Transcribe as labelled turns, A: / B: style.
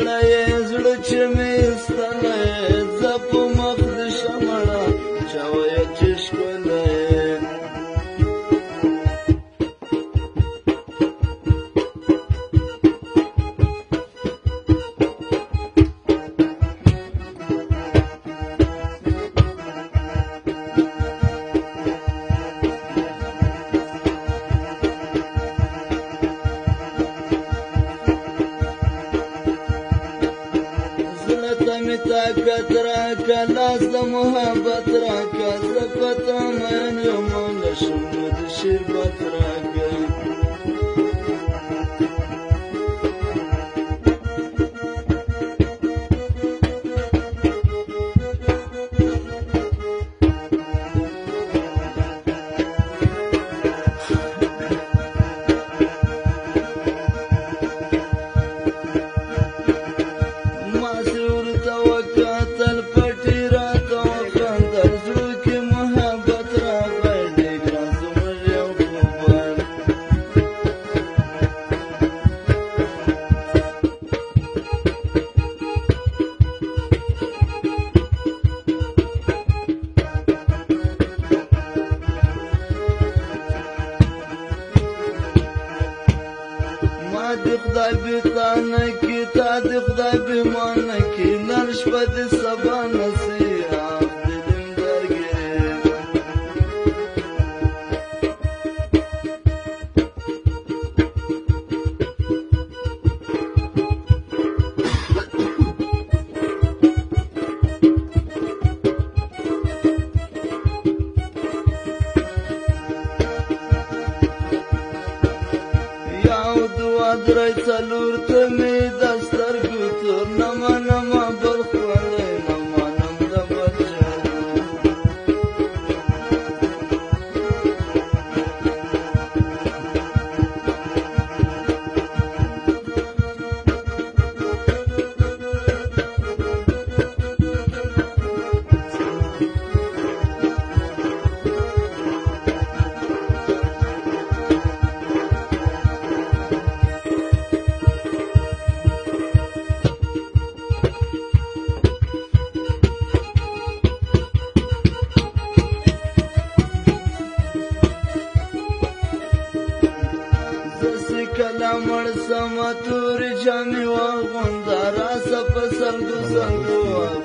A: کړی زړه چې مې ایستلی زه په مخ د شمعه چا ویل چې ښکلی می طاقت راکه لاس د محبت راکه زه په تا مین یم له شمله د شربت راکه د خدای بیتانه کی تا د خدای بیمانه کی نر شپه د سبا نصیحت دلم درگیر درای څلور ته مې د سترګو تور نما نما بل خوړلی نما نم د بچو کله مړ سمه تورې جامې واغونده راسه په سلګو سلګو